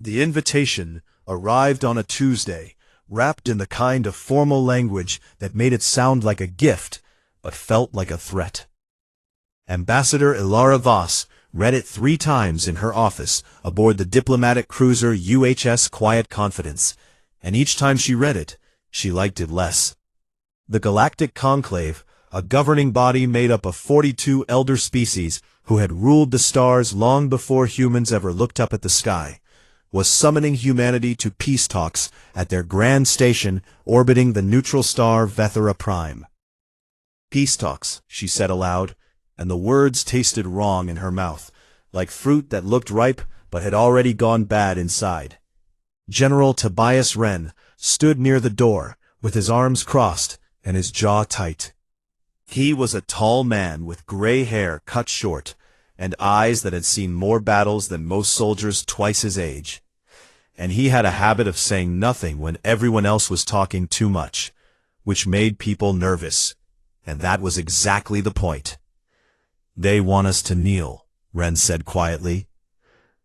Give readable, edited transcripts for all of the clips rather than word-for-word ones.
The invitation arrived on a Tuesday, wrapped in the kind of formal language that made it sound like a gift, but felt like a threat. Ambassador Ilara Voss read it 3 times in her office aboard the diplomatic cruiser UHS Quiet Confidence, and each time she read it, she liked it less. The Galactic Conclave, a governing body made up of 42 elder species who had ruled the stars long before humans ever looked up at the sky, was summoning humanity to peace talks at their grand station orbiting the neutral star Vethera Prime. "Peace talks," she said aloud, and the words tasted wrong in her mouth, like fruit that looked ripe but had already gone bad inside. General Tobias Wren stood near the door, with his arms crossed and his jaw tight. He was a tall man with gray hair cut short, and eyes that had seen more battles than most soldiers twice his age. And he had a habit of saying nothing when everyone else was talking too much, which made people nervous, and that was exactly the point. "They want us to kneel," Wren said quietly.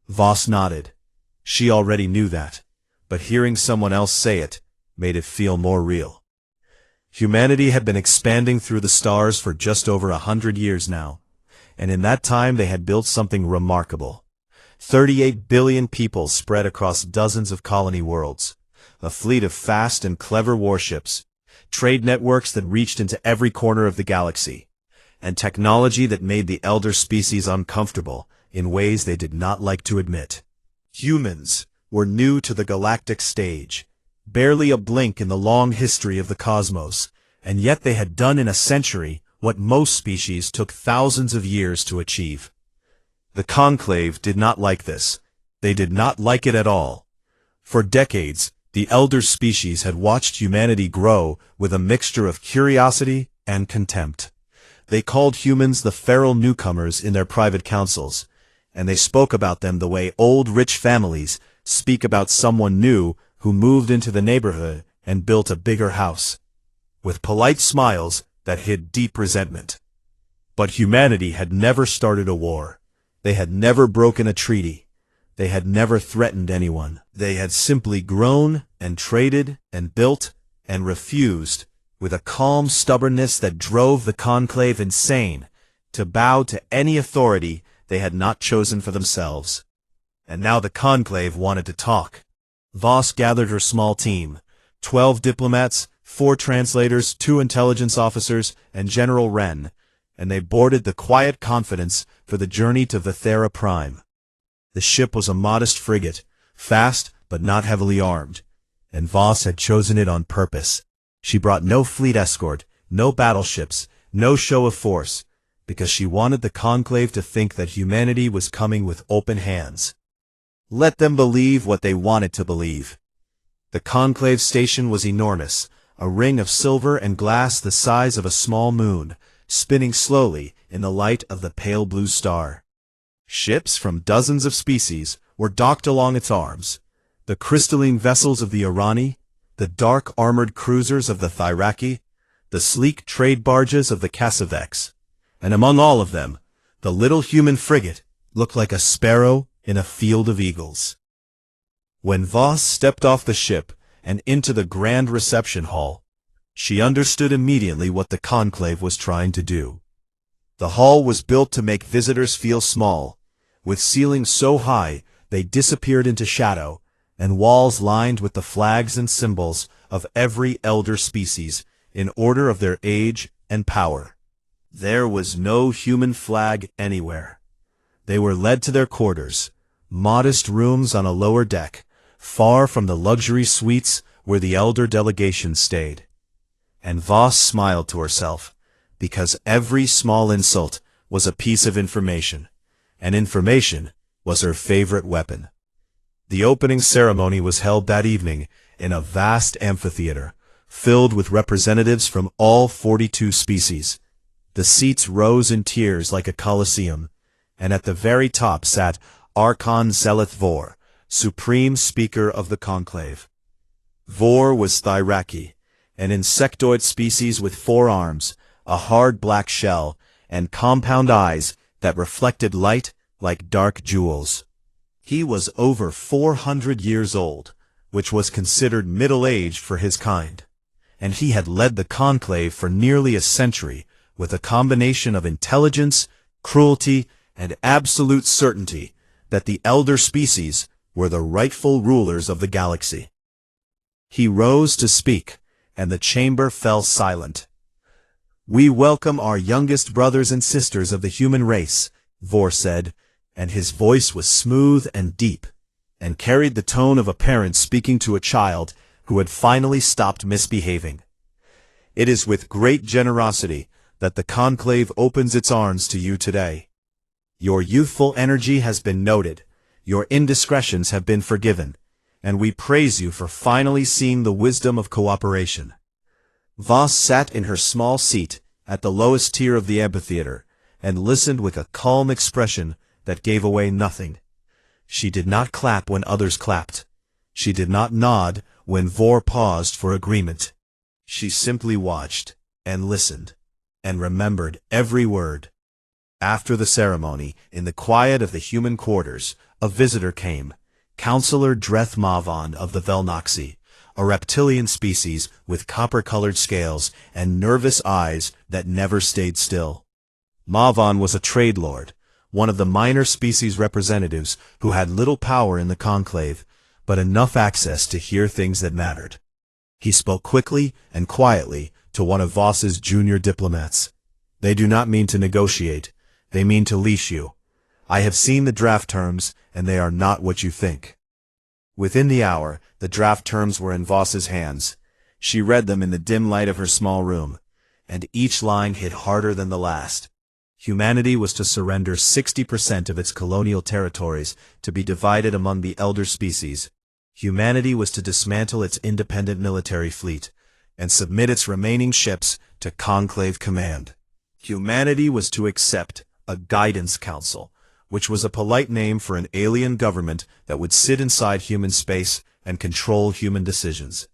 Voss nodded. She already knew that, but hearing someone else say it made it feel more real. Humanity had been expanding through the stars for just over 100 years now, and in that time they had built something remarkable. 38 billion people spread across dozens of colony worlds, a fleet of fast and clever warships, trade networks that reached into every corner of the galaxy, and technology that made the elder species uncomfortable in ways they did not like to admit. Humans were new to the galactic stage, barely a blink in the long history of the cosmos, and yet they had done in a century what most species took thousands of years to achieve. The Conclave did not like this. They did not like it at all. For decades, the elder species had watched humanity grow with a mixture of curiosity and contempt. They called humans the feral newcomers in their private councils, and they spoke about them the way old rich families speak about someone new who moved into the neighborhood and built a bigger house, with polite smiles that hid deep resentment. But humanity had never started a war. They had never broken a treaty. They had never threatened anyone. They had simply grown and traded and built and refused, with a calm stubbornness that drove the Conclave insane, to bow to any authority they had not chosen for themselves. And now the Conclave wanted to talk. Voss gathered her small team, 12 diplomats, 4 translators, 2 intelligence officers, and General Wren, and they boarded the Quiet Confidence for the journey to Vethera Prime. The ship was a modest frigate, fast but not heavily armed, and Voss had chosen it on purpose. She brought no fleet escort, no battleships, no show of force, because she wanted the Conclave to think that humanity was coming with open hands. Let them believe what they wanted to believe. The Conclave station was enormous, a ring of silver and glass the size of a small moon, spinning slowly in the light of the pale blue star. Ships from dozens of species were docked along its arms, the crystalline vessels of the Irani, the dark armored cruisers of the Thyraki, the sleek trade barges of the Kassavex, and among all of them, the little human frigate looked like a sparrow in a field of eagles. When Voss stepped off the ship and into the grand reception hall, she understood immediately what the Conclave was trying to do. The hall was built to make visitors feel small, with ceilings so high they disappeared into shadow, and walls lined with the flags and symbols of every elder species in order of their age and power. There was no human flag anywhere. They were led to their quarters, modest rooms on a lower deck, far from the luxury suites where the elder delegation stayed. And Voss smiled to herself, because every small insult was a piece of information, and information was her favorite weapon. The opening ceremony was held that evening in a vast amphitheater, filled with representatives from all 42 species. The seats rose in tiers like a coliseum, and at the very top sat Archon Zeleth Vor, Supreme Speaker of the Conclave. Vor was Thyraki, an insectoid species with 4 arms, a hard black shell, and compound eyes that reflected light like dark jewels. He was over 400 years old, which was considered middle-aged for his kind, and he had led the conclave for nearly a century with a combination of intelligence, cruelty, and absolute certainty that the elder species were the rightful rulers of the galaxy. He rose to speak, and the chamber fell silent. "We welcome our youngest brothers and sisters of the human race," Vor said, and his voice was smooth and deep, and carried the tone of a parent speaking to a child who had finally stopped misbehaving. "It is with great generosity that the conclave opens its arms to you today. Your youthful energy has been noted, your indiscretions have been forgiven, and we praise you for finally seeing the wisdom of cooperation." Voss sat in her small seat at the lowest tier of the amphitheater, and listened with a calm expression that gave away nothing. She did not clap when others clapped. She did not nod when Vor paused for agreement. She simply watched, and listened, and remembered every word. After the ceremony, in the quiet of the human quarters, a visitor came, Counselor Dreth Mavan of the Velnoxy, a reptilian species with copper-colored scales and nervous eyes that never stayed still. Mavan was a trade lord, one of the minor species representatives who had little power in the conclave, but enough access to hear things that mattered. He spoke quickly and quietly to one of Voss's junior diplomats. "They do not mean to negotiate, they mean to leash you. I have seen the draft terms, and they are not what you think." Within the hour, the draft terms were in Voss's hands. She read them in the dim light of her small room, and each line hit harder than the last. Humanity was to surrender 60% of its colonial territories to be divided among the elder species. Humanity was to dismantle its independent military fleet and submit its remaining ships to conclave command. Humanity was to accept a guidance council, which was a polite name for an alien government that would sit inside human space and control human decisions.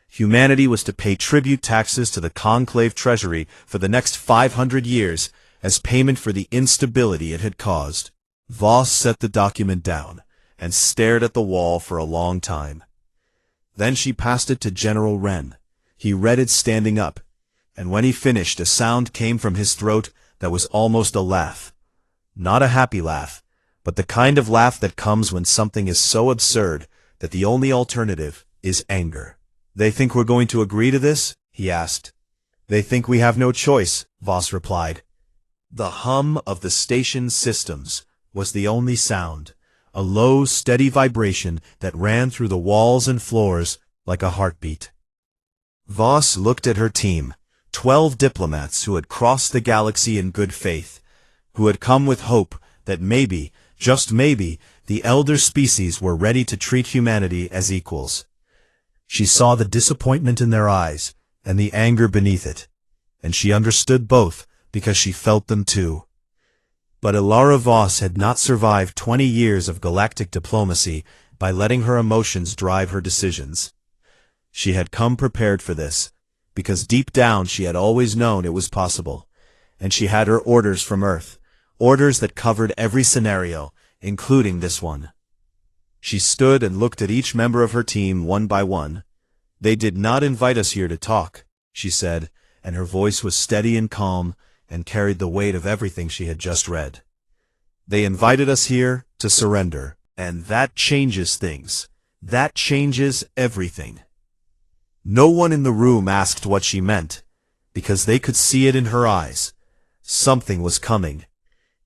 Humanity was to pay tribute taxes to the conclave treasury for the next 500 years as payment for the instability it had caused. Voss set the document down and stared at the wall for a long time. Then she passed it to General Wren. He read it standing up, and when he finished, a sound came from his throat that was almost a laugh. Not a happy laugh, but the kind of laugh that comes when something is so absurd that the only alternative is anger. "They think we're going to agree to this?" he asked. "They think we have no choice," Voss replied. The hum of the station systems was the only sound, a low, steady vibration that ran through the walls and floors like a heartbeat. Voss looked at her team, 12 diplomats who had crossed the galaxy in good faith, who had come with hope that maybe, just maybe, the elder species were ready to treat humanity as equals. She saw the disappointment in their eyes and the anger beneath it, and she understood both because she felt them too. But Ilara Voss had not survived 20 years of galactic diplomacy by letting her emotions drive her decisions. She had come prepared for this, because deep down she had always known it was possible, and she had her orders from Earth, orders that covered every scenario, including this one. She stood and looked at each member of her team one by one. "They did not invite us here to talk," she said, and her voice was steady and calm, and carried the weight of everything she had just read. "They invited us here to surrender, and that changes things. That changes everything." No one in the room asked what she meant, because they could see it in her eyes. Something was coming,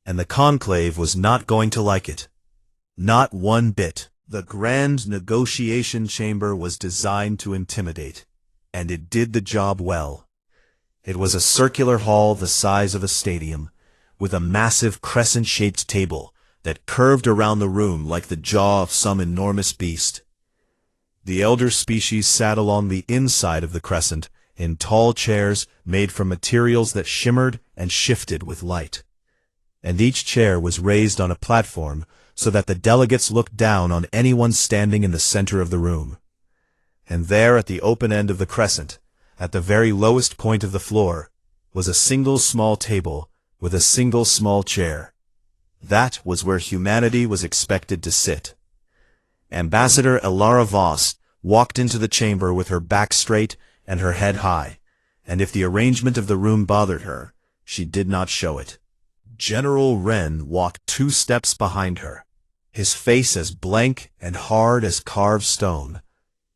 and the conclave was not going to like it. Not one bit. The grand negotiation chamber was designed to intimidate, and it did the job well. It was a circular hall the size of a stadium, with a massive crescent-shaped table that curved around the room like the jaw of some enormous beast. The elder species sat along the inside of the crescent in tall chairs made from materials that shimmered and shifted with light. And each chair was raised on a platform so that the delegates looked down on anyone standing in the center of the room. And there at the open end of the crescent, at the very lowest point of the floor, was a single small table with a single small chair. That was where humanity was expected to sit. Ambassador Elara Voss walked into the chamber with her back straight and her head high, and if the arrangement of the room bothered her, she did not show it. General Wren walked 2 steps behind her, his face as blank and hard as carved stone,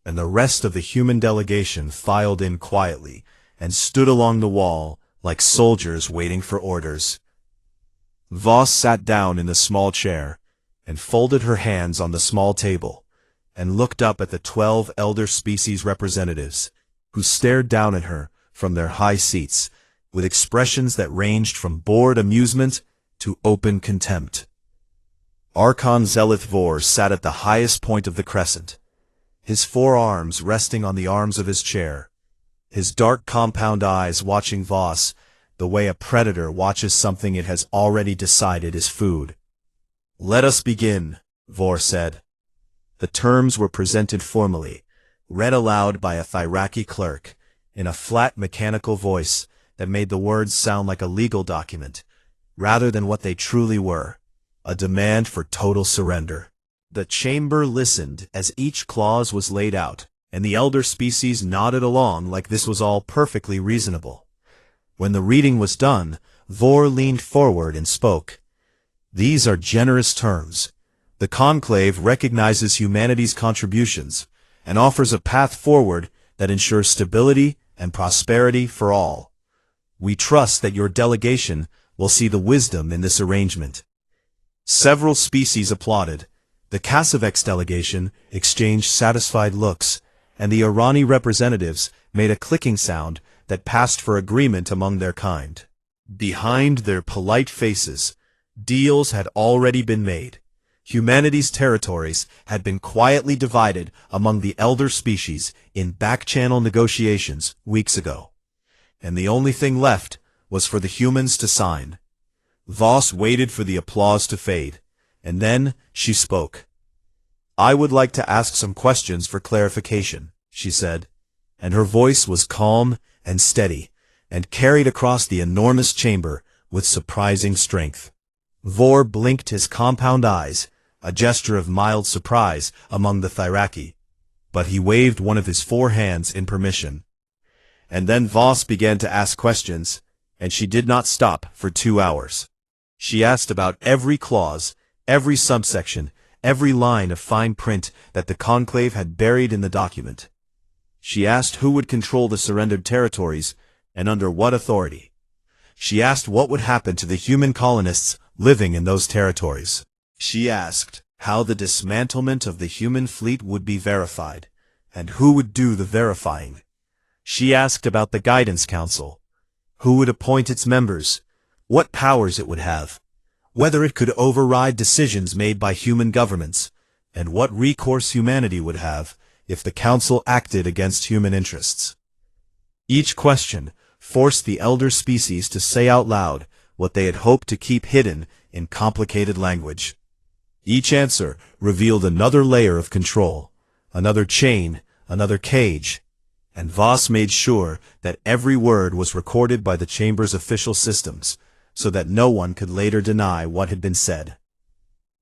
and the rest of the human delegation filed in quietly and stood along the wall like soldiers waiting for orders. Voss sat down in the small chair and folded her hands on the small table and looked up at the 12 elder species representatives who stared down at her from their high seats with expressions that ranged from bored amusement to open contempt. Archon Zelith Vor sat at the highest point of the crescent, his 4 arms resting on the arms of his chair, his dark compound eyes watching Voss the way a predator watches something it has already decided is food. "Let us begin," Vor said. The terms were presented formally, read aloud by a Thyraki clerk, in a flat mechanical voice that made the words sound like a legal document, rather than what they truly were, a demand for total surrender. The chamber listened as each clause was laid out, and the elder species nodded along like this was all perfectly reasonable. When the reading was done, Vor leaned forward and spoke. "These are generous terms. The conclave recognizes humanity's contributions and offers a path forward that ensures stability and prosperity for all. We trust that your delegation will see the wisdom in this arrangement." Several species applauded. The Kassavex delegation exchanged satisfied looks, and the Irani representatives made a clicking sound that passed for agreement among their kind. Behind their polite faces, deals had already been made. Humanity's territories had been quietly divided among the elder species in back-channel negotiations weeks ago, and the only thing left was for the humans to sign. Voss waited for the applause to fade, and then she spoke. "I would like to ask some questions for clarification," she said, and her voice was calm and steady, and carried across the enormous chamber with surprising strength. Vor blinked his compound eyes, a gesture of mild surprise among the Thyraki, but he waved one of his 4 hands in permission. And then Voss began to ask questions, and she did not stop for 2 hours. She asked about every clause, every subsection, every line of fine print that the conclave had buried in the document. She asked who would control the surrendered territories and under what authority. She asked what would happen to the human colonists living in those territories. She asked how the dismantlement of the human fleet would be verified, and who would do the verifying. She asked about the Guidance Council, who would appoint its members, what powers it would have, whether it could override decisions made by human governments, and what recourse humanity would have if the Council acted against human interests. Each question forced the elder species to say out loud what they had hoped to keep hidden in complicated language. Each answer revealed another layer of control, another chain, another cage, and Voss made sure that every word was recorded by the Chamber's official systems, so that no one could later deny what had been said.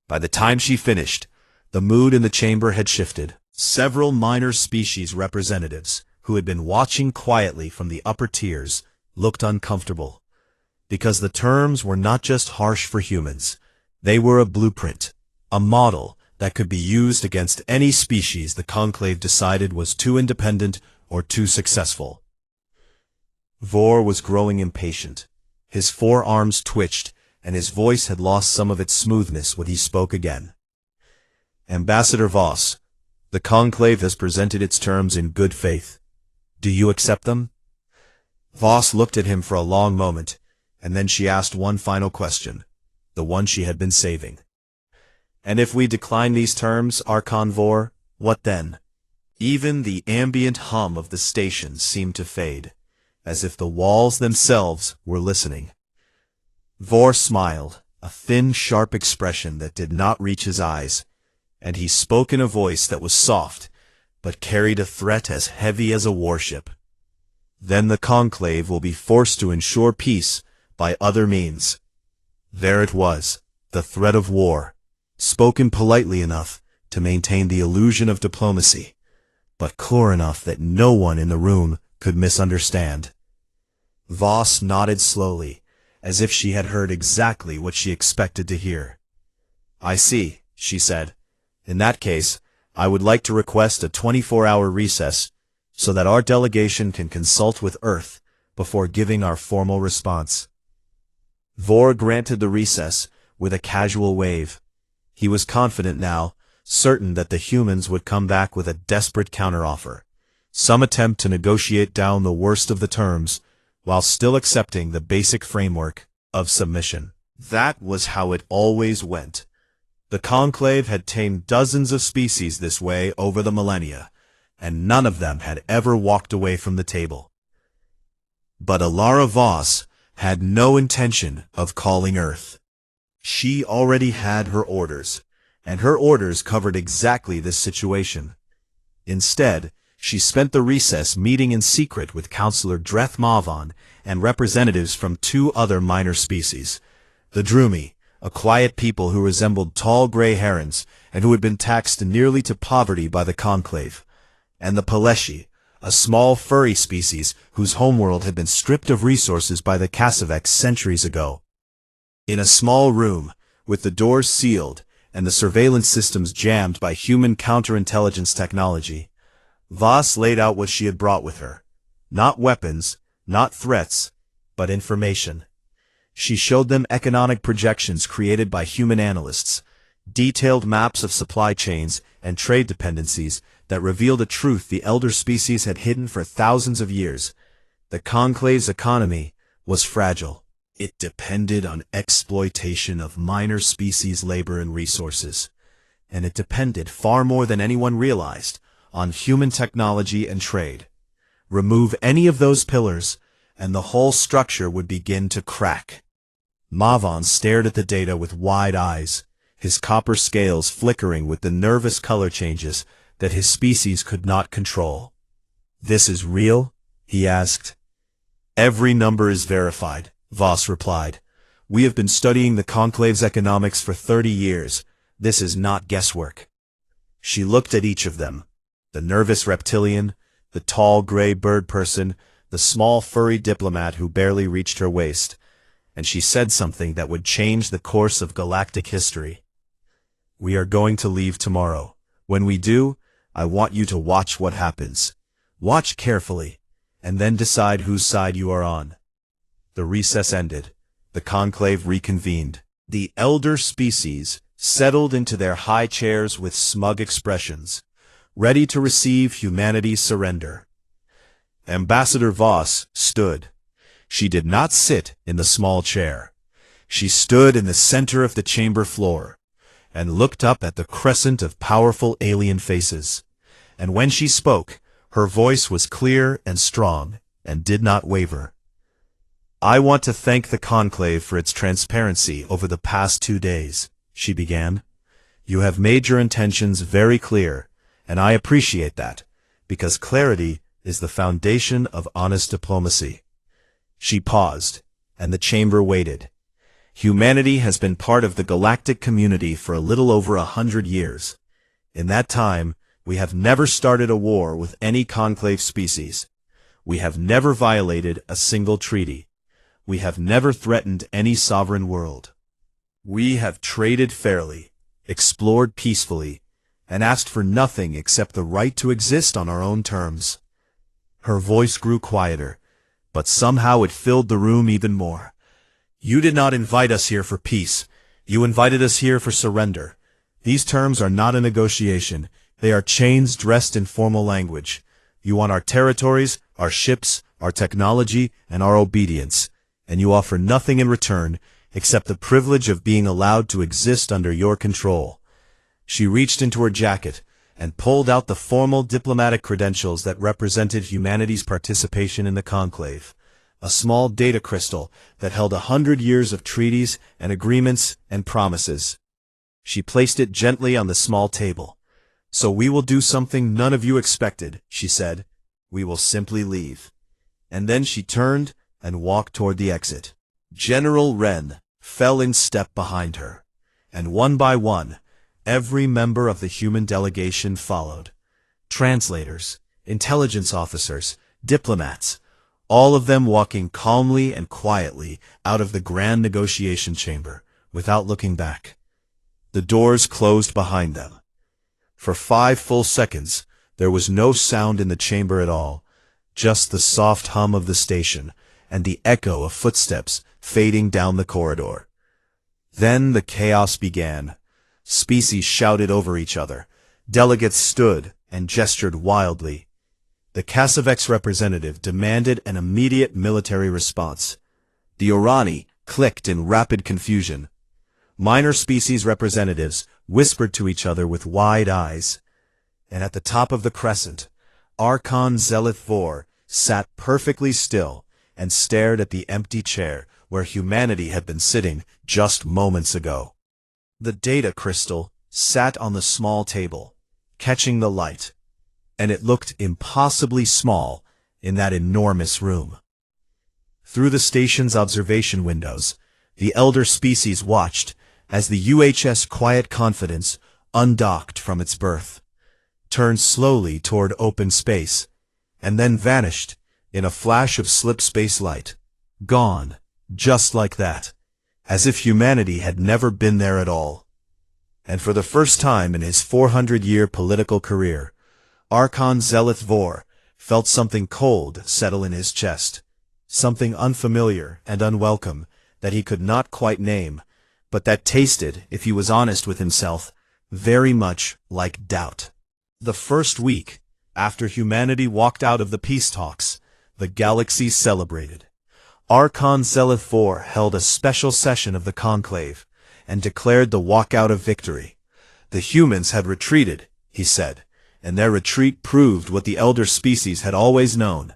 By the time she finished, the mood in the chamber had shifted. Several minor species representatives, who had been watching quietly from the upper tiers, looked uncomfortable, because the terms were not just harsh for humans. They were a blueprint, a model that could be used against any species the conclave decided was too independent or too successful. Vor was growing impatient. His 4 arms twitched, and his voice had lost some of its smoothness when he spoke again. "Ambassador Voss, the conclave has presented its terms in good faith. Do you accept them?" Voss looked at him for a long moment, and then she asked one final question, the one she had been saving. "And if we decline these terms, Archon Vor, what then?" Even the ambient hum of the station seemed to fade, as if the walls themselves were listening. Vor smiled, a thin, sharp expression that did not reach his eyes, and he spoke in a voice that was soft, but carried a threat as heavy as a warship. "Then the conclave will be forced to ensure peace by other means." There it was, the threat of war, spoken politely enough to maintain the illusion of diplomacy, but clear enough that no one in the room could misunderstand. Voss nodded slowly, as if she had heard exactly what she expected to hear. "I see," she said. "In that case, I would like to request a 24-hour recess so that our delegation can consult with Earth before giving our formal response." Vor granted the recess with a casual wave. He was confident now, certain that the humans would come back with a desperate counteroffer, some attempt to negotiate down the worst of the terms, while still accepting the basic framework of submission. That was how it always went. The Conclave had tamed dozens of species this way over the millennia, and none of them had ever walked away from the table. But Alara Voss had no intention of calling Earth. She already had her orders, and her orders covered exactly this situation. Instead, she spent the recess meeting in secret with Counselor Dreth Mavan and representatives from 2 other minor species, the Drumi, a quiet people who resembled tall gray herons and who had been taxed nearly to poverty by the Conclave, and the Peleshi, a small furry species whose homeworld had been stripped of resources by the Kassavex centuries ago. In a small room, with the doors sealed and the surveillance systems jammed by human counterintelligence technology, Voss laid out what she had brought with her. Not weapons, not threats, but information. She showed them economic projections created by human analysts, detailed maps of supply chains and trade dependencies that revealed a truth the elder species had hidden for thousands of years. The Conclave's economy was fragile. It depended on exploitation of minor species labor and resources, and it depended far more than anyone realized on human technology and trade. Remove any of those pillars, and the whole structure would begin to crack. Mavan stared at the data with wide eyes, his copper scales flickering with the nervous color changes that his species could not control. "This is real?" he asked. "Every number is verified," Voss replied. "We have been studying the Conclave's economics for 30 years. This is not guesswork." She looked at each of them, the nervous reptilian, the tall gray bird person, the small furry diplomat who barely reached her waist, and she said something that would change the course of galactic history. "We are going to leave tomorrow. When we do, I want you to watch what happens. Watch carefully, and then decide whose side you are on." The recess ended. The Conclave reconvened. The elder species settled into their high chairs with smug expressions, ready to receive humanity's surrender. Ambassador Voss stood. She did not sit in the small chair. She stood in the center of the chamber floor, and looked up at the crescent of powerful alien faces. And when she spoke, her voice was clear and strong, and did not waver. "I want to thank the Conclave for its transparency over the past 2 days," she began. "You have made your intentions very clear, and I appreciate that, because clarity is the foundation of honest diplomacy." She paused, and the chamber waited. Humanity has been part of the galactic community for a little over 100 years. In that time, we have never started a war with any Conclave species. We have never violated a single treaty. We have never threatened any sovereign world. We have traded fairly, explored peacefully, and asked for nothing except the right to exist on our own terms. Her voice grew quieter, but somehow it filled the room even more. "You did not invite us here for peace. You invited us here for surrender. These terms are not a negotiation. They are chains dressed in formal language. You want our territories, our ships, our technology, and our obedience, and you offer nothing in return except the privilege of being allowed to exist under your control." She reached into her jacket and pulled out the formal diplomatic credentials that represented humanity's participation in the Conclave, a small data crystal that held 100 years of treaties and agreements and promises. She placed it gently on the small table. "So we will do something none of you expected," she said. "We will simply leave." And then she turned and walked toward the exit. General Wren fell in step behind her. and one by one, every member of the human delegation followed. Translators, intelligence officers, diplomats, all of them walking calmly and quietly out of the grand negotiation chamber, without looking back. The doors closed behind them. For 5 full seconds, there was no sound in the chamber at all, just the soft hum of the station and the echo of footsteps fading down the corridor. Then the chaos began. Species shouted over each other. Delegates stood and gestured wildly. The Cassavex representative demanded an immediate military response. The Urani clicked in rapid confusion. Minor species representatives whispered to each other with wide eyes. And at the top of the crescent, Archon Zelith Vor sat perfectly still and stared at the empty chair where humanity had been sitting just moments ago. The data crystal sat on the small table, catching the light, and it looked impossibly small in that enormous room. Through the station's observation windows, the elder species watched as the UHS Quiet Confidence undocked from its berth, turned slowly toward open space, and then vanished in a flash of slip space light. Gone, just like that, as if humanity had never been there at all. And for the first time in his 400-year political career, Archon Zelith Vor felt something cold settle in his chest, something unfamiliar and unwelcome that he could not quite name, but that tasted, if he was honest with himself, very much like doubt. The first week after humanity walked out of the peace talks, the galaxy celebrated. Archon Zelith Vor held a special session of the conclave and declared the walkout a victory. The humans had retreated, he said, and their retreat proved what the elder species had always known,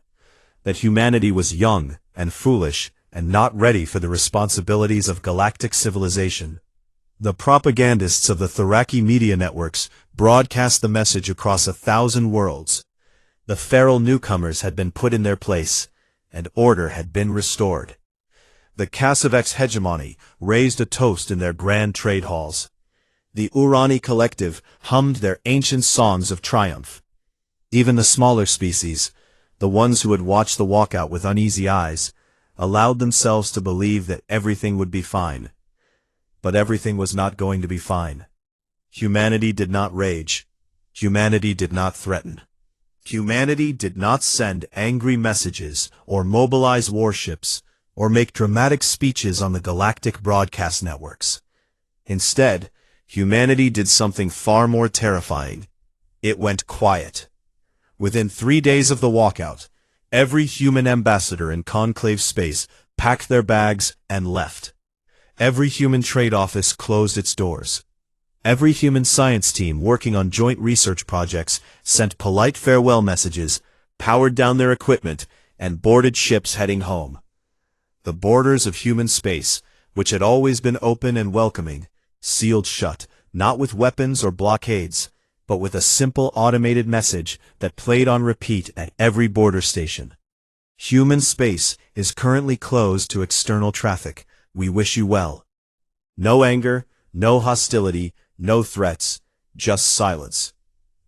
that humanity was young and foolish and not ready for the responsibilities of galactic civilization. The propagandists of the Tharaki media networks broadcast the message across 1,000 worlds. The feral newcomers had been put in their place, and order had been restored. The Cassavex hegemony raised a toast in their grand trade halls. The Urani collective hummed their ancient songs of triumph. Even the smaller species, the ones who had watched the walkout with uneasy eyes, allowed themselves to believe that everything would be fine. But everything was not going to be fine. Humanity did not rage. Humanity did not threaten. Humanity did not send angry messages or mobilize warships or make dramatic speeches on the galactic broadcast networks. Instead, humanity did something far more terrifying. It went quiet. Within 3 days of the walkout, every human ambassador in conclave space packed their bags and left. Every human trade office closed its doors. Every human science team working on joint research projects sent polite farewell messages, powered down their equipment, and boarded ships heading home. The borders of human space, which had always been open and welcoming, sealed shut, not with weapons or blockades, but with a simple automated message that played on repeat at every border station. Human space is currently closed to external traffic. We wish you well. No anger, no hostility, no threats, just silence.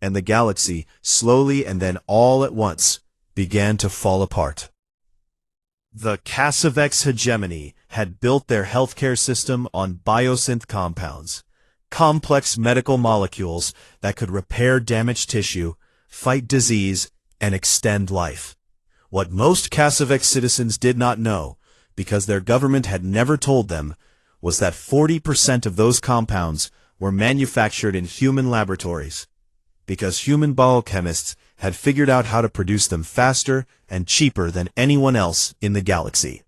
And the galaxy, slowly and then all at once, began to fall apart. The Cassavex hegemony had built their healthcare system on biosynth compounds, complex medical molecules that could repair damaged tissue, fight disease, and extend life. What most Cassavex citizens did not know, because their government had never told them, was that 40% of those compounds were manufactured in human laboratories, because human biochemists had figured out how to produce them faster and cheaper than anyone else in the galaxy.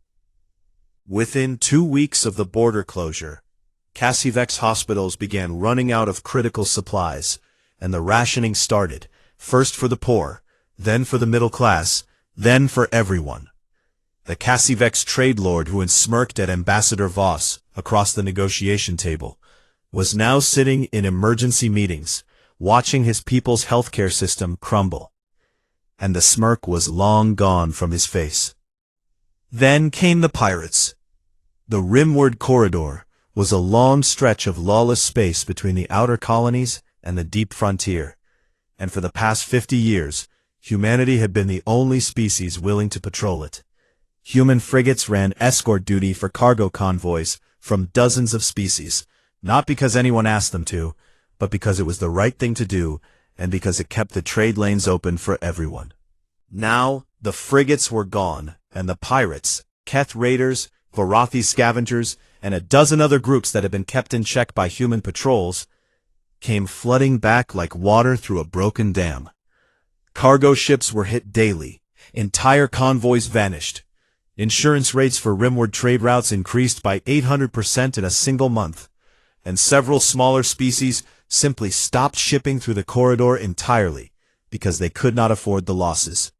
Within 2 weeks of the border closure, Cassavex hospitals began running out of critical supplies, and the rationing started, first for the poor, then for the middle class, then for everyone. The Cassavex trade lord who had smirked at Ambassador Voss across the negotiation table was now sitting in emergency meetings, watching his people's healthcare system crumble. And the smirk was long gone from his face. Then came the pirates. The rimward corridor, was a long stretch of lawless space between the outer colonies and the deep frontier, and for the past 50 years, humanity had been the only species willing to patrol it. Human frigates ran escort duty for cargo convoys from dozens of species, not because anyone asked them to, but because it was the right thing to do, and because it kept the trade lanes open for everyone. Now, the frigates were gone, and the pirates, Keth raiders, Vorathi scavengers, and a dozen other groups that had been kept in check by human patrols, came flooding back like water through a broken dam. Cargo ships were hit daily. Entire convoys vanished. Insurance rates for rimward trade routes increased by 800% in a single month, and several smaller species simply stopped shipping through the corridor entirely because they could not afford the losses.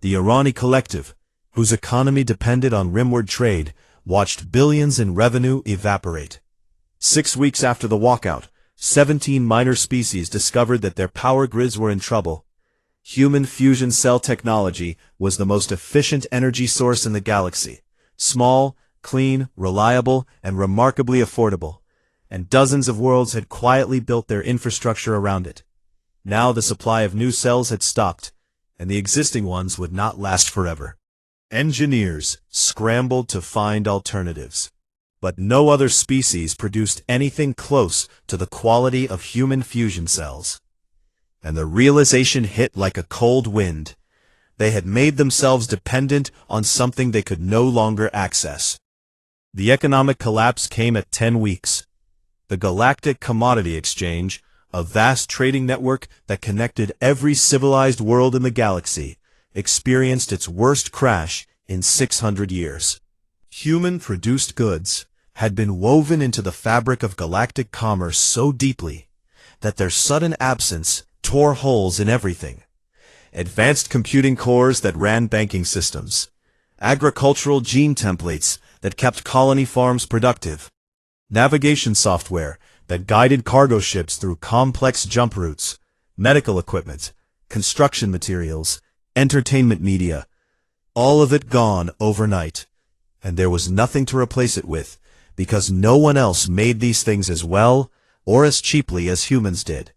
The Irani Collective, whose economy depended on rimward trade, watched billions in revenue evaporate. 6 weeks after the walkout, 17 minor species discovered that their power grids were in trouble. Human fusion cell technology was the most efficient energy source in the galaxy. Small, clean, reliable, and remarkably affordable. And dozens of worlds had quietly built their infrastructure around it. Now the supply of new cells had stopped, and the existing ones would not last forever. Engineers scrambled to find alternatives, but no other species produced anything close to the quality of human fusion cells. And the realization hit like a cold wind. They had made themselves dependent on something they could no longer access. The economic collapse came at 10 weeks. The Galactic Commodity Exchange, a vast trading network that connected every civilized world in the galaxy, experienced its worst crash in 600 years. Human-produced goods had been woven into the fabric of galactic commerce so deeply that their sudden absence tore holes in everything. Advanced computing cores that ran banking systems, agricultural gene templates that kept colony farms productive, navigation software that guided cargo ships through complex jump routes, medical equipment, construction materials, entertainment media, all of it gone overnight, and there was nothing to replace it with, because no one else made these things as well or as cheaply as humans did.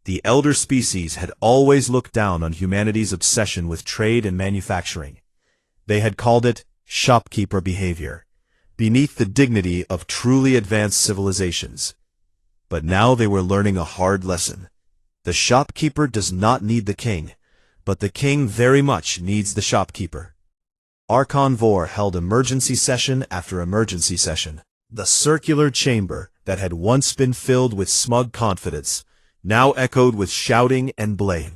The elder species had always looked down on humanity's obsession with trade and manufacturing. They had called it shopkeeper behavior, beneath the dignity of truly advanced civilizations. But now they were learning a hard lesson. The shopkeeper does not need the king, but the king very much needs the shopkeeper. Archon Vor held emergency session after emergency session. The circular chamber that had once been filled with smug confidence now echoed with shouting and blame.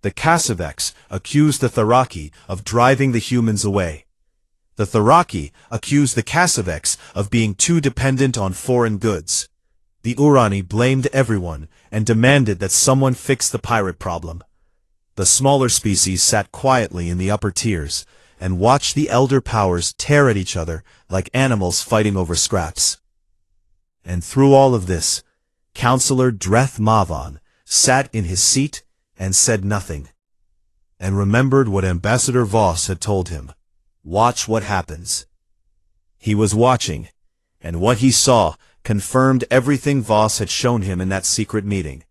The Kassavex accused the Tharaki of driving the humans away. The Tharaki accused the Kassavex of being too dependent on foreign goods. The Urani blamed everyone and demanded that someone fix the pirate problem. The smaller species sat quietly in the upper tiers and watched the elder powers tear at each other like animals fighting over scraps. And through all of this, Counselor Dreth Mavan sat in his seat and said nothing, and remembered what Ambassador Voss had told him. Watch what happens. He was watching, and what he saw confirmed everything Voss had shown him in that secret meeting.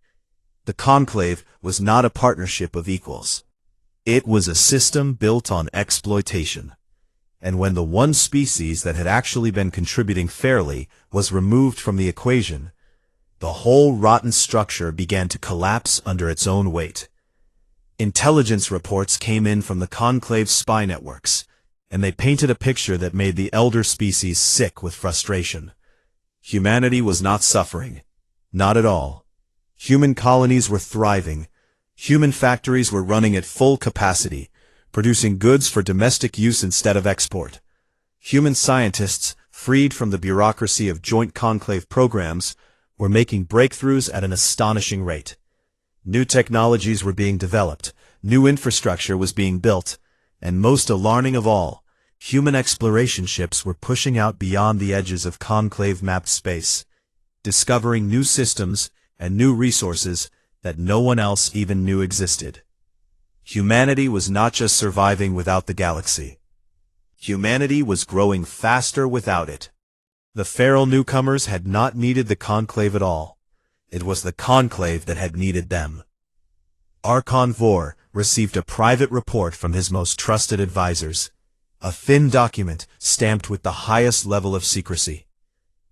The Conclave was not a partnership of equals. It was a system built on exploitation. And when the one species that had actually been contributing fairly was removed from the equation, the whole rotten structure began to collapse under its own weight. Intelligence reports came in from the Conclave's spy networks, and they painted a picture that made the elder species sick with frustration. Humanity was not suffering. Not at all. Human colonies were thriving. Human factories were running at full capacity, producing goods for domestic use instead of export. Human scientists, freed from the bureaucracy of joint conclave programs, were making breakthroughs at an astonishing rate. New technologies were being developed, new infrastructure was being built, and most alarming of all, human exploration ships were pushing out beyond the edges of conclave-mapped space, discovering new systems and new resources that no one else even knew existed. Humanity was not just surviving without the galaxy. Humanity was growing faster without it. The feral newcomers had not needed the conclave at all. It was the conclave that had needed them. Archon Vor received a private report from his most trusted advisors, a thin document stamped with the highest level of secrecy.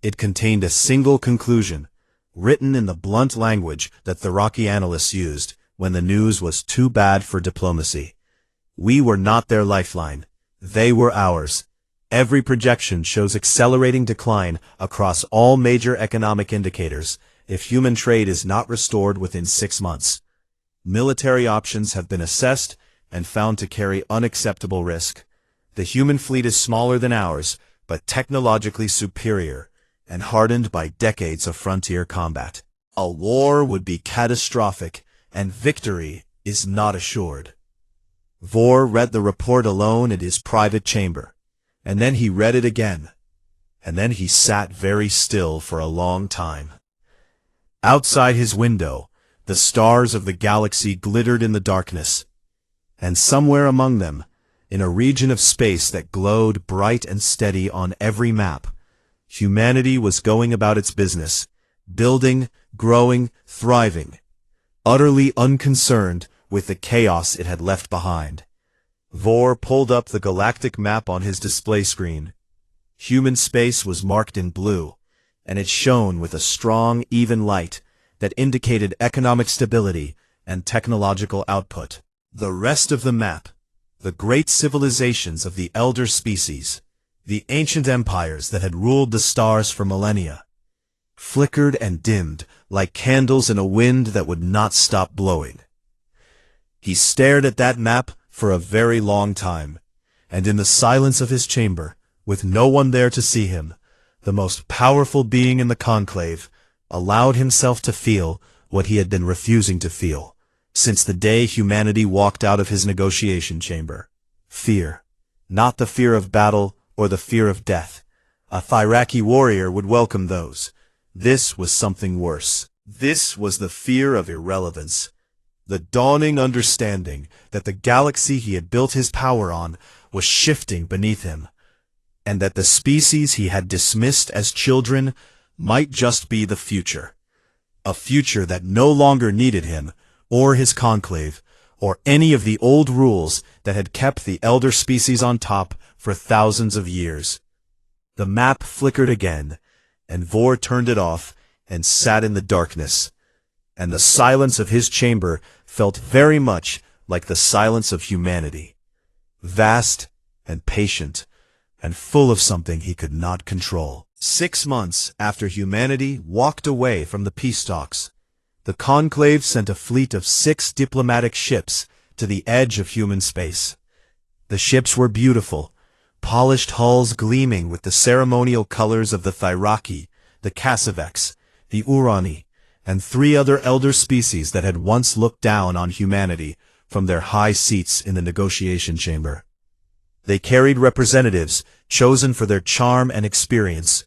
It contained a single conclusion, written in the blunt language that the Rocky analysts used when the news was too bad for diplomacy. We were not their lifeline. They were ours. Every projection shows accelerating decline across all major economic indicators if human trade is not restored within 6 months. Military options have been assessed and found to carry unacceptable risk. The human fleet is smaller than ours, but technologically superior and hardened by decades of frontier combat. A war would be catastrophic, and victory is not assured. Vor read the report alone in his private chamber, and then he read it again, and then he sat very still for a long time. Outside his window, the stars of the galaxy glittered in the darkness, and somewhere among them, in a region of space that glowed bright and steady on every map, humanity was going about its business, building, growing, thriving, utterly unconcerned with the chaos it had left behind. Vor pulled up the galactic map on his display screen. Human space was marked in blue, and it shone with a strong, even light that indicated economic stability and technological output. The rest of the map, the great civilizations of the elder species, the ancient empires that had ruled the stars for millennia, flickered and dimmed like candles in a wind that would not stop blowing. He stared at that map for a very long time, and in the silence of his chamber, with no one there to see him, the most powerful being in the conclave allowed himself to feel what he had been refusing to feel since the day humanity walked out of his negotiation chamber. Fear. Not the fear of battle or the fear of death. A Thyraki warrior would welcome those. This was something worse. This was the fear of irrelevance. The dawning understanding that the galaxy he had built his power on was shifting beneath him, and that the species he had dismissed as children might just be the future. A future that no longer needed him, or his conclave, or any of the old rules that had kept the elder species on top for thousands of years. The map flickered again, and Vor turned it off and sat in the darkness, and the silence of his chamber felt very much like the silence of humanity, vast and patient, and full of something he could not control. 6 months after humanity walked away from the peace talks, the conclave sent a fleet of 6 diplomatic ships to the edge of human space. The ships were beautiful, polished hulls gleaming with the ceremonial colors of the Thyraki, the Kassavex, the Urani, and 3 other elder species that had once looked down on humanity from their high seats in the negotiation chamber. They carried representatives chosen for their charm and experience,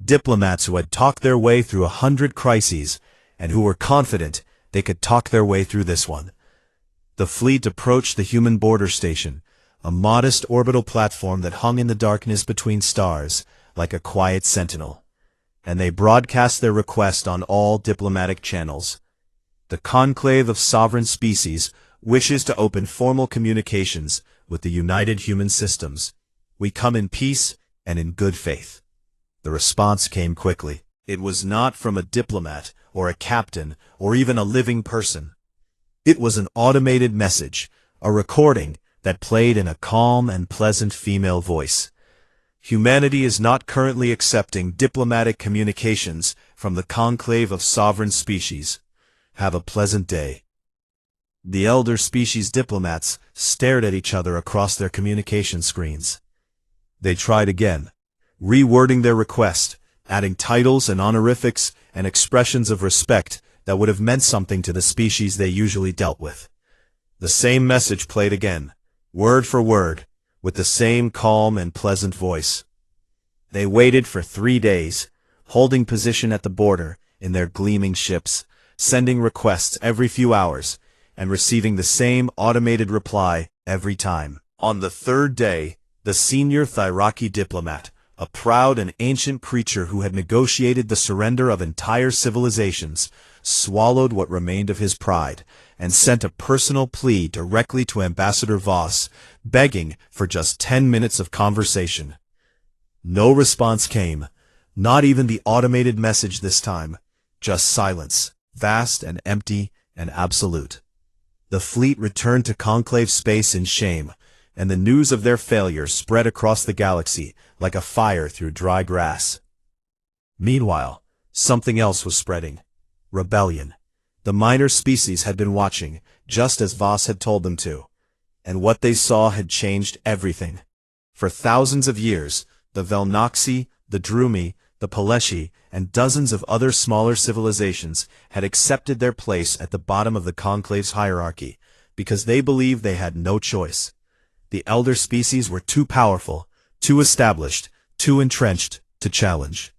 diplomats who had talked their way through 100 crises and who were confident they could talk their way through this one. The fleet approached the human border station, a modest orbital platform that hung in the darkness between stars like a quiet sentinel, and they broadcast their request on all diplomatic channels. The conclave of sovereign species wishes to open formal communications with the united human systems. We come in peace and in good faith. The response came quickly. It was not from a diplomat or a captain or even a living person. It was an automated message, a recording that played in a calm and pleasant female voice. Humanity is not currently accepting diplomatic communications from the conclave of sovereign species. Have a pleasant day. The elder species diplomats stared at each other across their communication screens. They tried again, rewording their request, adding titles and honorifics and expressions of respect that would have meant something to the species they usually dealt with. The same message played again, word for word, with the same calm and pleasant voice. They waited for 3 days, holding position at the border in their gleaming ships, sending requests every few hours, and receiving the same automated reply every time. On the 3rd day, the senior Thyraki diplomat, a proud and ancient creature who had negotiated the surrender of entire civilizations, swallowed what remained of his pride, and sent a personal plea directly to Ambassador Voss, begging for just 10 minutes of conversation. No response came, not even the automated message this time, just silence, vast and empty and absolute. The fleet returned to Conclave space in shame, and the news of their failure spread across the galaxy like a fire through dry grass. Meanwhile, something else was spreading. Rebellion. The minor species had been watching, just as Voss had told them to, and what they saw had changed everything. For thousands of years, the Velnoxi, the Drumi, the Paleshi, and dozens of other smaller civilizations had accepted their place at the bottom of the Conclave's hierarchy, because they believed they had no choice. The elder species were too powerful, too established, too entrenched to challenge.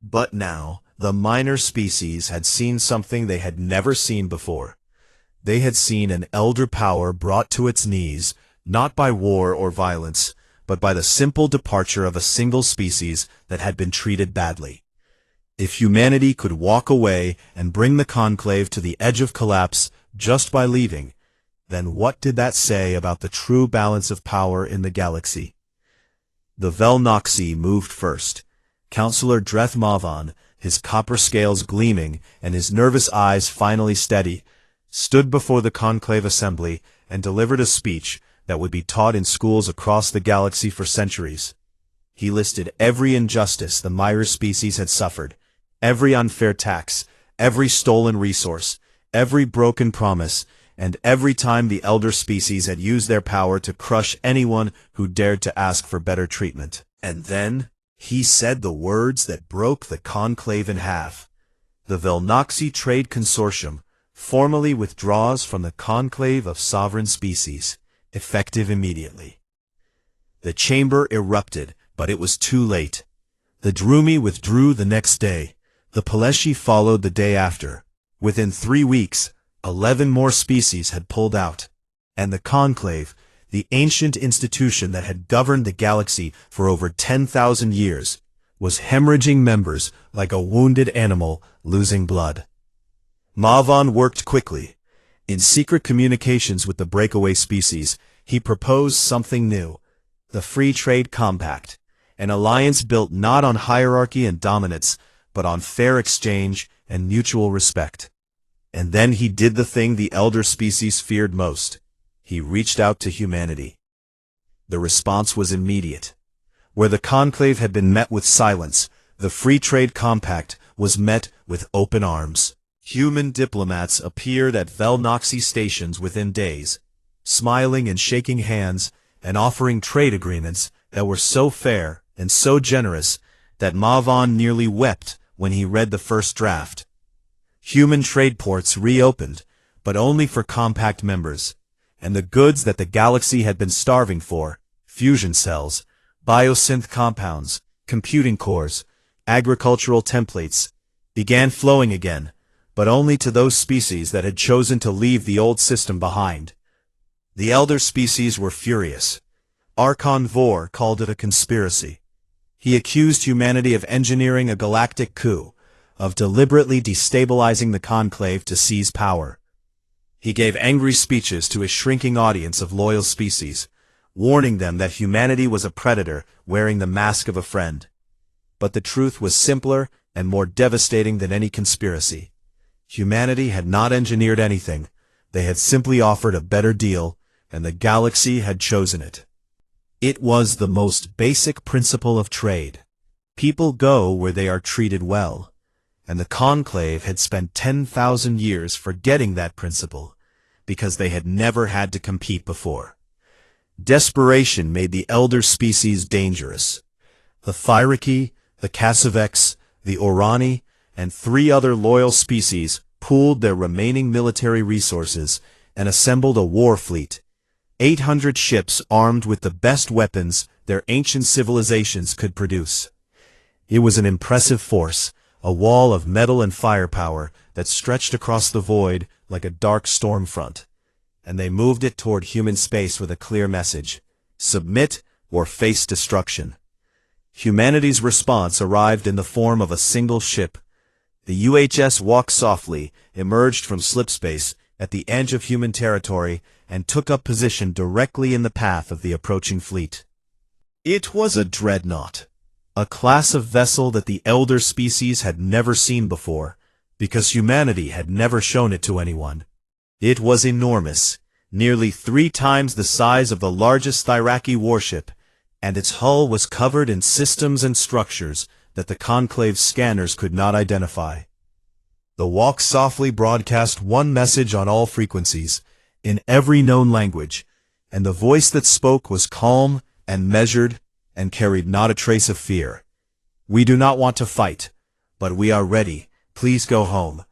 But now, the minor species had seen something they had never seen before. They had seen an elder power brought to its knees, not by war or violence, but by the simple departure of a single species that had been treated badly. If humanity could walk away and bring the Conclave to the edge of collapse just by leaving, then what did that say about the true balance of power in the galaxy? The Velnoxi moved first. Counselor Dreth Mavan, his copper scales gleaming and his nervous eyes finally steady, stood before the Conclave Assembly and delivered a speech that would be taught in schools across the galaxy for centuries. He listed every injustice the minor species had suffered, every unfair tax, every stolen resource, every broken promise, and every time the elder species had used their power to crush anyone who dared to ask for better treatment. And then, he said the words that broke the Conclave in half. The Velnoxi Trade Consortium formally withdraws from the Conclave of Sovereign Species, effective immediately. The chamber erupted, but it was too late. The Drumi withdrew the next day. The Paleshi followed the day after. Within 3 weeks, 11 more species had pulled out. And the Conclave, the ancient institution that had governed the galaxy for over 10,000 years, was hemorrhaging members like a wounded animal losing blood. Mavan worked quickly. In secret communications with the breakaway species, he proposed something new, the Free Trade Compact, an alliance built not on hierarchy and dominance, but on fair exchange and mutual respect. And then he did the thing the elder species feared most. He reached out to humanity. The response was immediate. Where the Conclave had been met with silence, the Free Trade Compact was met with open arms. Human diplomats appeared at Velnoxi stations within days, smiling and shaking hands and offering trade agreements that were so fair and so generous that Mavan nearly wept when he read the first draft. Human trade ports reopened, but only for Compact members, and the goods that the galaxy had been starving for, fusion cells, biosynth compounds, computing cores, agricultural templates, began flowing again, but only to those species that had chosen to leave the old system behind. The elder species were furious. Archon Vor called it a conspiracy. He accused humanity of engineering a galactic coup, of deliberately destabilizing the Conclave to seize power. He gave angry speeches to a shrinking audience of loyal species, warning them that humanity was a predator wearing the mask of a friend. But the truth was simpler and more devastating than any conspiracy. Humanity had not engineered anything. They had simply offered a better deal, and the galaxy had chosen it. It was the most basic principle of trade. People go where they are treated well. And the Conclave had spent 10,000 years forgetting that principle, because they had never had to compete before. Desperation made the elder species dangerous. The Thyriki, the Kassavex, the Orani, and 3 other loyal species pooled their remaining military resources and assembled a war fleet, 800 ships armed with the best weapons their ancient civilizations could produce. It was an impressive force, a wall of metal and firepower that stretched across the void like a dark storm front, and they moved it toward human space with a clear message: submit or face destruction. Humanity's response arrived in the form of a single ship. The UHS Walk Softly emerged from slipspace at the edge of human territory and took up position directly in the path of the approaching fleet. It was a dreadnought, a class of vessel that the elder species had never seen before, because humanity had never shown it to anyone. It was enormous, nearly 3 times the size of the largest Thyraki warship, and its hull was covered in systems and structures that the Conclave's scanners could not identify. The Walk Softly broadcast one message on all frequencies, in every known language, and the voice that spoke was calm and measured and carried not a trace of fear. "We do not want to fight, but we are ready. Please go home."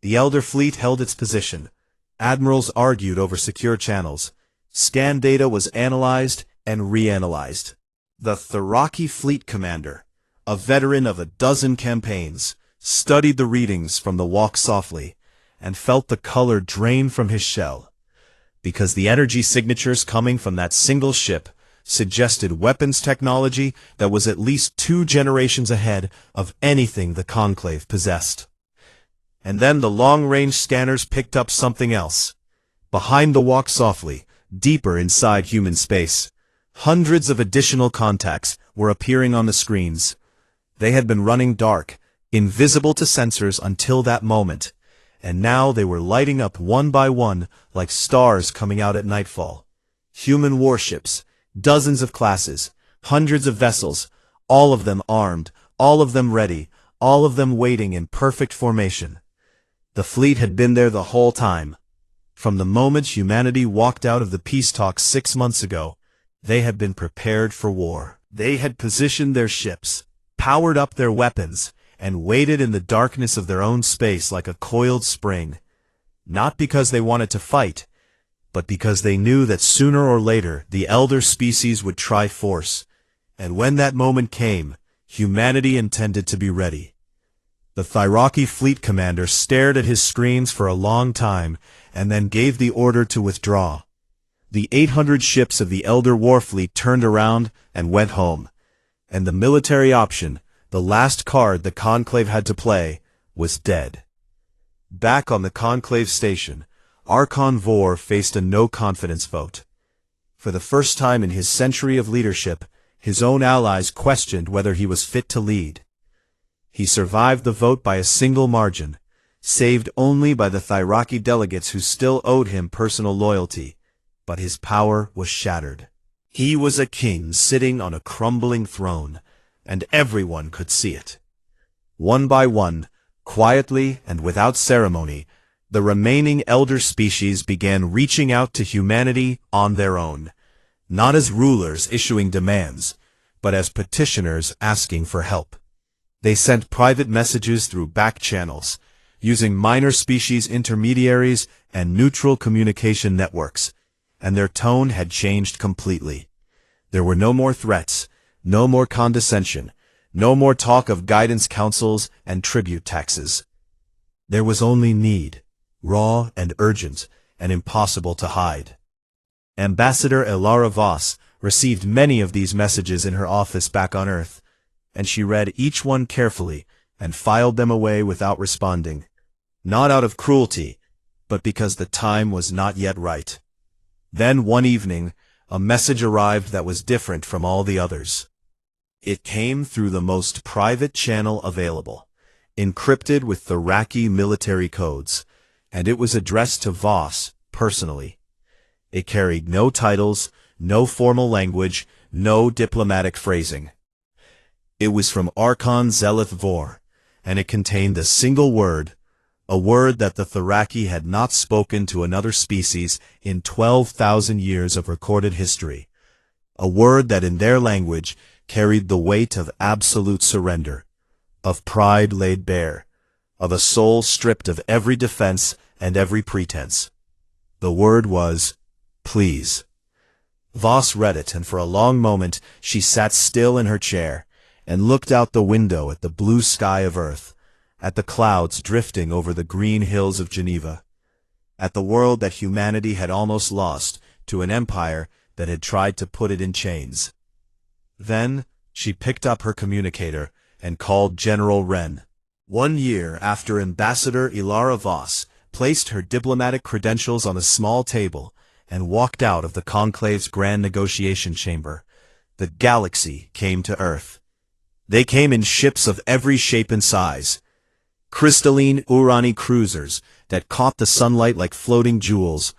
The Elder Fleet held its position. Admirals argued over secure channels. Scan data was analyzed and reanalyzed. The Thyraki Fleet Commander, a veteran of a dozen campaigns, studied the readings from the Walk Softly and felt the color drain from his shell, because the energy signatures coming from that single ship suggested weapons technology that was at least 2 generations ahead of anything the Conclave possessed. And then the long-range scanners picked up something else. Behind the Walk Softly, deeper inside human space, hundreds of additional contacts were appearing on the screens. They had been running dark, invisible to sensors until that moment, and now they were lighting up one by one like stars coming out at nightfall. Human warships, dozens of classes, hundreds of vessels, all of them armed, all of them ready, all of them waiting in perfect formation. The fleet had been there the whole time. From the moment humanity walked out of the peace talks 6 months ago, they had been prepared for war. They had positioned their ships, powered up their weapons, and waited in the darkness of their own space like a coiled spring, not because they wanted to fight, but because they knew that sooner or later the elder species would try force, and when that moment came, humanity intended to be ready. The Thyraki Fleet Commander stared at his screens for a long time and then gave the order to withdraw. The 800 ships of the Elder Warfleet turned around and went home, and the military option, the last card the Conclave had to play, was dead. Back on the Conclave station, Archon Vor faced a no-confidence vote. For the first time in his century of leadership, his own allies questioned whether he was fit to lead. He survived the vote by a single margin, saved only by the Thyraki delegates who still owed him personal loyalty, but his power was shattered. He was a king sitting on a crumbling throne, and everyone could see it. One by one, quietly and without ceremony, the remaining elder species began reaching out to humanity on their own, not as rulers issuing demands, but as petitioners asking for help. They sent private messages through back channels, using minor species intermediaries and neutral communication networks, and their tone had changed completely. There were no more threats, no more condescension, no more talk of guidance councils and tribute taxes. There was only need, raw and urgent, and impossible to hide. Ambassador Elara Voss received many of these messages in her office back on Earth, and she read each one carefully and filed them away without responding, not out of cruelty, but because the time was not yet right. Then one evening, a message arrived that was different from all the others. It came through the most private channel available, encrypted with Thyraki military codes, and it was addressed to Voss personally. It carried no titles, no formal language, no diplomatic phrasing. It was from Archon Zeleth Vor, and it contained a single word, a word that the Thyraki had not spoken to another species in 12,000 years of recorded history, a word that in their language carried the weight of absolute surrender, of pride laid bare, of a soul stripped of every defense and every pretense. The word was, please. Voss read it, and for a long moment she sat still in her chair and looked out the window at the blue sky of Earth, at the clouds drifting over the green hills of Geneva, at the world that humanity had almost lost to an empire that had tried to put it in chains. Then She picked up her communicator and called General Wren. 1 year after Ambassador Ilara Voss placed her diplomatic credentials on a small table and walked out of the Conclave's grand negotiation chamber, the galaxy came to Earth. They came in ships of every shape and size, crystalline Urani cruisers that caught the sunlight like floating jewels,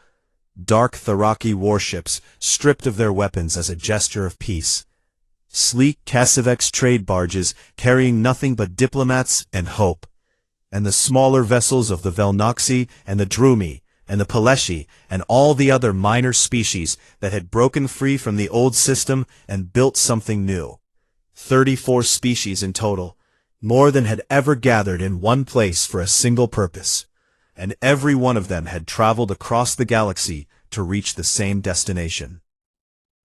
dark Tharaki warships stripped of their weapons as a gesture of peace, sleek Kassavex trade barges carrying nothing but diplomats and hope, and the smaller vessels of the Velnoxi and the Drumi and the Peleshi and all the other minor species that had broken free from the old system and built something new. 34 species in total, more than had ever gathered in one place for a single purpose, and every one of them had traveled across the galaxy to reach the same destination.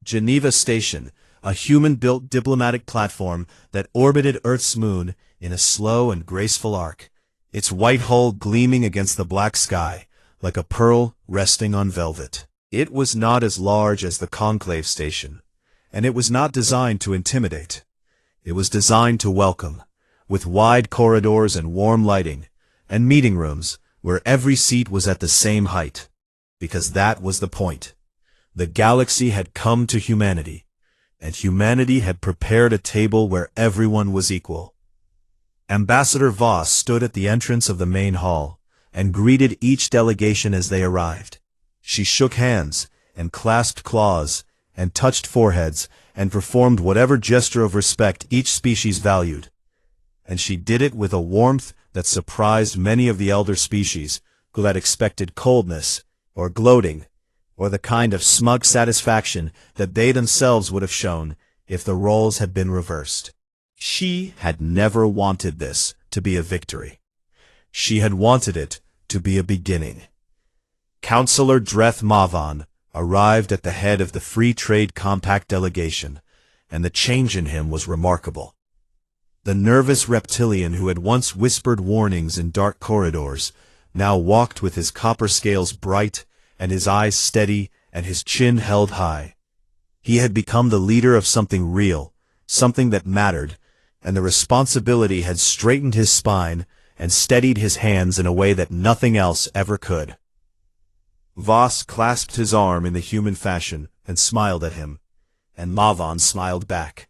Geneva Station, a human-built diplomatic platform that orbited Earth's moon in a slow and graceful arc, its white hull gleaming against the black sky like a pearl resting on velvet. It was not as large as the Conclave Station, and it was not designed to intimidate. It was designed to welcome, with wide corridors and warm lighting, and meeting rooms where every seat was at the same height, because that was the point. The galaxy had come to humanity, and humanity had prepared a table where everyone was equal. Ambassador Voss stood at the entrance of the main hall and greeted each delegation as they arrived. She shook hands and clasped claws and touched foreheads and performed whatever gesture of respect each species valued. And she did it with a warmth that surprised many of the elder species who had expected coldness or gloating or the kind of smug satisfaction that they themselves would have shown if the roles had been reversed. She had never wanted this to be a victory. She had wanted it to be a beginning. Councillor Dreth Mavan arrived at the head of the Free Trade Compact delegation, and the change in him was remarkable. The nervous reptilian who had once whispered warnings in dark corridors now walked with his copper scales bright and his eyes steady and his chin held high. He had become the leader of something real, something that mattered, and the responsibility had straightened his spine and steadied his hands in a way that nothing else ever could. Voss clasped his arm in the human fashion and smiled at him, and Mavan smiled back.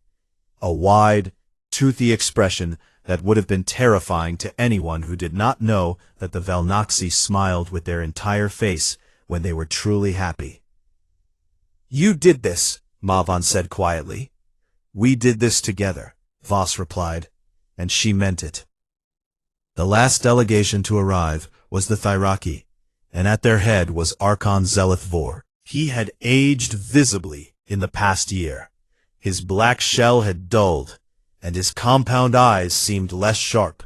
A wide, toothy expression that would have been terrifying to anyone who did not know that the Velnoxi smiled with their entire face when they were truly happy. "You did this," Mavan said quietly. "We did this together," Voss replied, and she meant it. The last delegation to arrive was the Thairaki, and at their head was Archon Zeleth Vor. He had aged visibly in the past year. His black shell had dulled, and his compound eyes seemed less sharp,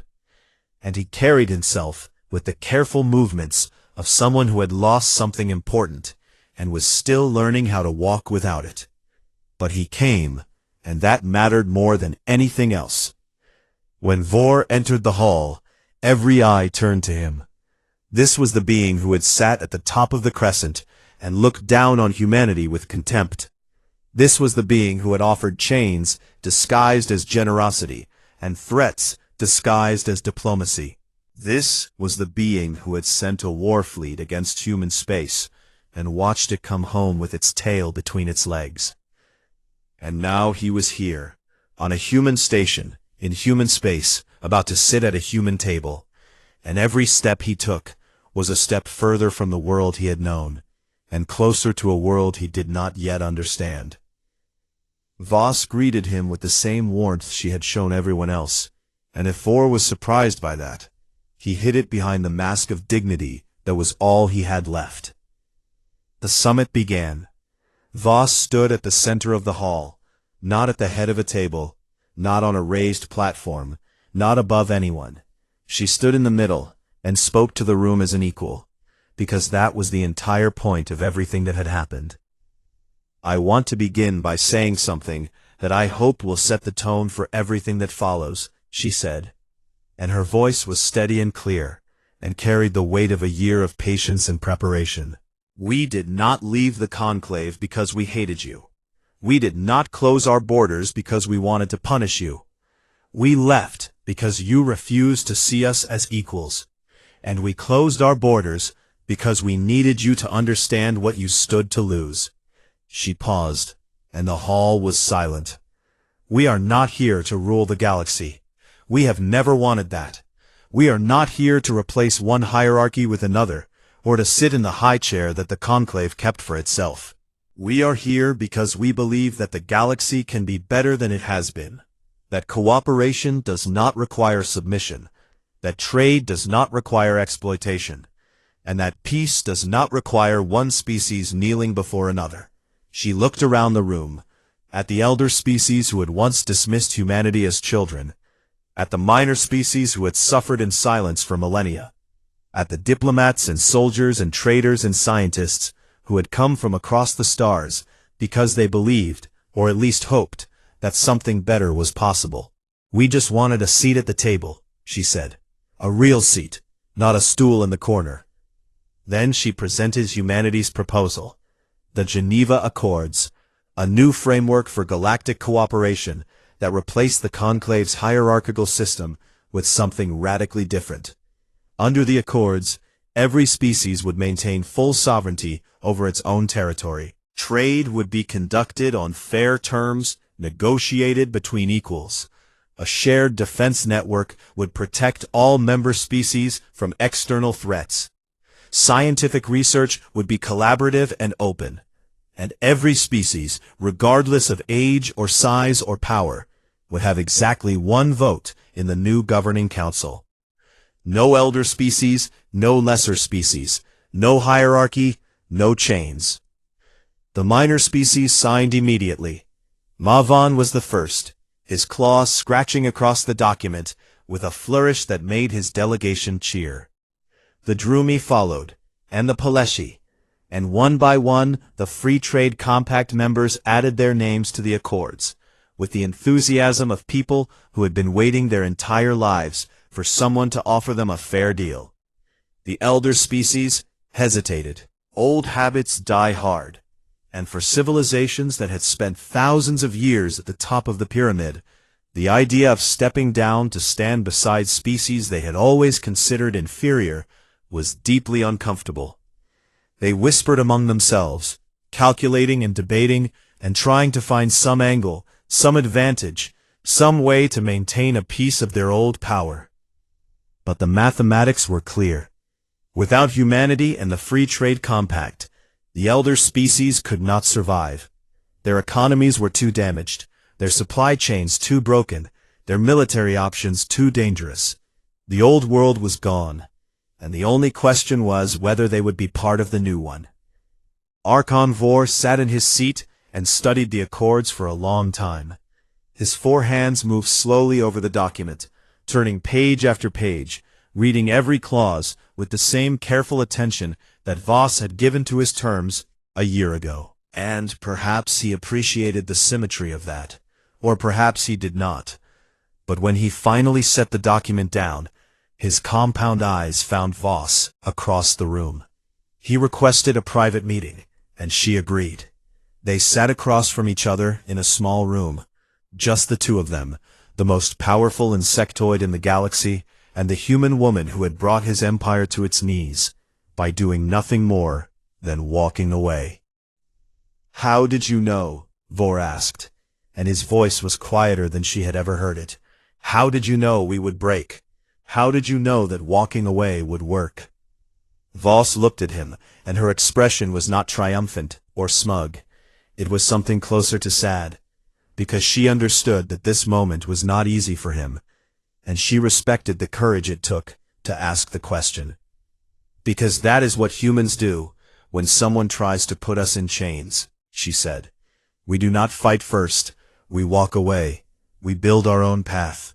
and he carried himself with the careful movements of someone who had lost something important and was still learning how to walk without it. But he came, and that mattered more than anything else. When Vor entered the hall, every eye turned to him. This was the being who had sat at the top of the crescent and looked down on humanity with contempt. This was the being who had offered chains disguised as generosity and threats disguised as diplomacy. This was the being who had sent a war fleet against human space and watched it come home with its tail between its legs. And now he was here, on a human station, in human space, about to sit at a human table, and every step he took was a step further from the world he had known, and closer to a world he did not yet understand. Voss greeted him with the same warmth she had shown everyone else, and if Vor was surprised by that, he hid it behind the mask of dignity that was all he had left. The summit began. Voss stood at the center of the hall, not at the head of a table, not on a raised platform, not above anyone. She stood in the middle and spoke to the room as an equal, because that was the entire point of everything that had happened. "I want to begin by saying something that I hope will set the tone for everything that follows," she said, and her voice was steady and clear, and carried the weight of a year of patience and preparation. "We did not leave the conclave because we hated you. We did not close our borders because we wanted to punish you. We left because you refused to see us as equals. And we closed our borders because we needed you to understand what you stood to lose." She paused, and the hall was silent. "We are not here to rule the galaxy. We have never wanted that. We are not here to replace one hierarchy with another, or to sit in the high chair that the Conclave kept for itself. We are here because we believe that the galaxy can be better than it has been, that cooperation does not require submission, that trade does not require exploitation, and that peace does not require one species kneeling before another." She looked around the room, at the elder species who had once dismissed humanity as children, at the minor species who had suffered in silence for millennia, at the diplomats and soldiers and traders and scientists who had come from across the stars because they believed, or at least hoped, that something better was possible. "We just wanted a seat at the table," she said. "A real seat, not a stool in the corner." Then she presented humanity's proposal, the Geneva Accords, a new framework for galactic cooperation that replaced the Conclave's hierarchical system with something radically different. Under the Accords, every species would maintain full sovereignty over its own territory. Trade would be conducted on fair terms, negotiated between equals. A shared defense network would protect all member species from external threats. Scientific research would be collaborative and open, and every species, regardless of age or size or power, would have exactly one vote in the new governing council. No elder species, no lesser species, no hierarchy, no chains. The minor species signed immediately. Mavan was the first, his claws scratching across the document with a flourish that made his delegation cheer. The Drumi followed, and the Paleshi, and one by one the Free Trade Compact members added their names to the Accords, with the enthusiasm of people who had been waiting their entire lives for someone to offer them a fair deal. The elder species hesitated. Old habits die hard, and for civilizations that had spent thousands of years at the top of the pyramid, the idea of stepping down to stand beside species they had always considered inferior was deeply uncomfortable. They whispered among themselves, calculating and debating and trying to find some angle, some advantage, some way to maintain a piece of their old power. But the mathematics were clear. Without humanity and the Free Trade Compact, the elder species could not survive. Their economies were too damaged, their supply chains too broken, their military options too dangerous. The old world was gone, and the only question was whether they would be part of the new one. Archon Vor sat in his seat and studied the Accords for a long time. His four hands moved slowly over the document, turning page after page, reading every clause with the same careful attention that Voss had given to his terms a year ago. And perhaps he appreciated the symmetry of that, or perhaps he did not. But when he finally set the document down, his compound eyes found Voss across the room. He requested a private meeting, and she agreed. They sat across from each other in a small room, just the two of them, the most powerful insectoid in the galaxy, and the human woman who had brought his empire to its knees, by doing nothing more than walking away. "How did you know?" Vor asked, and his voice was quieter than she had ever heard it. "How did you know we would break? How did you know that walking away would work?" Voss looked at him, and her expression was not triumphant or smug. It was something closer to sad, because she understood that this moment was not easy for him, and she respected the courage it took to ask the question. "Because that is what humans do when someone tries to put us in chains," she said. "We do not fight first, we walk away, we build our own path.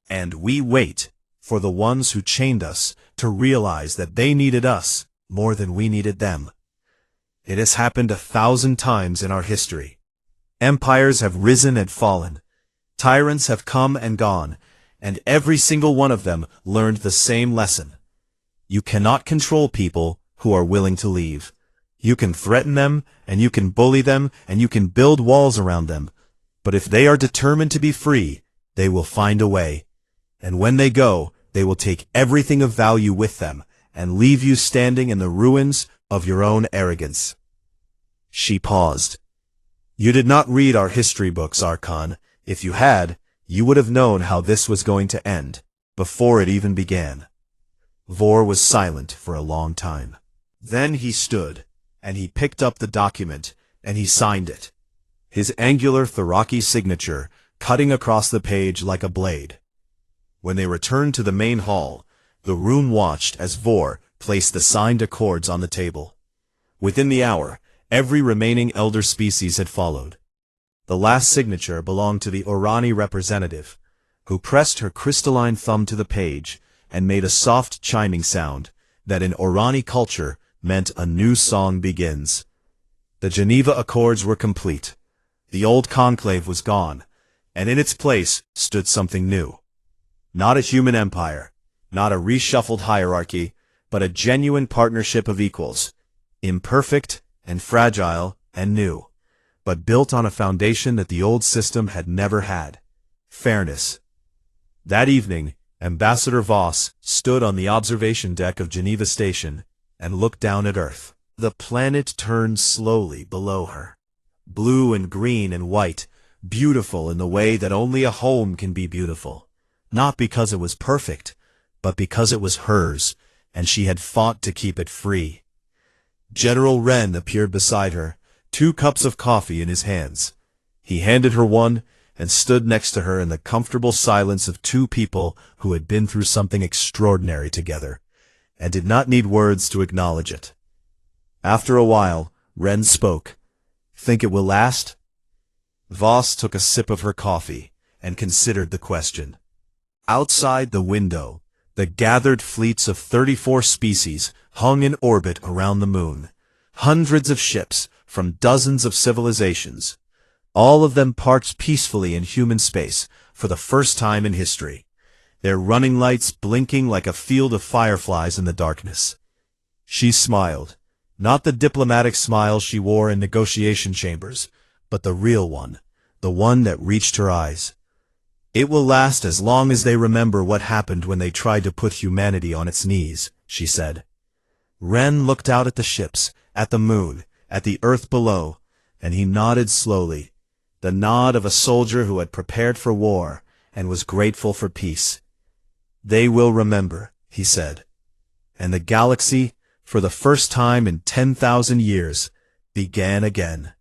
And we wait for the ones who chained us to realize that they needed us more than we needed them. It has happened 1,000 times in our history. Empires have risen and fallen. Tyrants have come and gone, and every single one of them learned the same lesson. You cannot control people who are willing to leave. You can threaten them, and you can bully them, and you can build walls around them. But if they are determined to be free, they will find a way. And when they go, they will take everything of value with them, and leave you standing in the ruins of your own arrogance. She paused. You did not read our history books, Archon. If you had, you would have known how this was going to end, before it even began. Vor was silent for a long time. Then he stood, and he picked up the document, and he signed it. His angular Tharaki signature cutting across the page like a blade. When they returned to the main hall, the room watched as Vor placed the signed accords on the table. Within the hour, every remaining elder species had followed. The last signature belonged to the Orani representative, who pressed her crystalline thumb to the page and made a soft chiming sound that in Orani culture meant a new song begins. The Geneva Accords were complete. The old conclave was gone, and in its place stood something new. Not a human empire, not a reshuffled hierarchy, but a genuine partnership of equals, imperfect and fragile and new, but built on a foundation that the old system had never had: fairness. That evening, Ambassador Voss stood on the observation deck of Geneva Station and looked down at Earth. The planet turned slowly below her, blue and green and white, beautiful in the way that only a home can be beautiful, not because it was perfect, but because it was hers, and she had fought to keep it free. General Wren appeared beside her, 2 cups of coffee in his hands. He handed her one and stood next to her in the comfortable silence of 2 people who had been through something extraordinary together, and did not need words to acknowledge it. After a while, Wren spoke. Think it will last? Voss took a sip of her coffee and considered the question. Outside the window, the gathered fleets of 34 species hung in orbit around the moon. Hundreds of ships from dozens of civilizations, all of them parked peacefully in human space for the first time in history, their running lights blinking like a field of fireflies in the darkness. She smiled, not the diplomatic smile she wore in negotiation chambers, but the real one, the one that reached her eyes. It will last as long as they remember what happened when they tried to put humanity on its knees, she said. Wren looked out at the ships, at the moon, at the earth below, and he nodded slowly, the nod of a soldier who had prepared for war and was grateful for peace. They will remember, he said. And the galaxy, for the first time in 10,000 years, began again.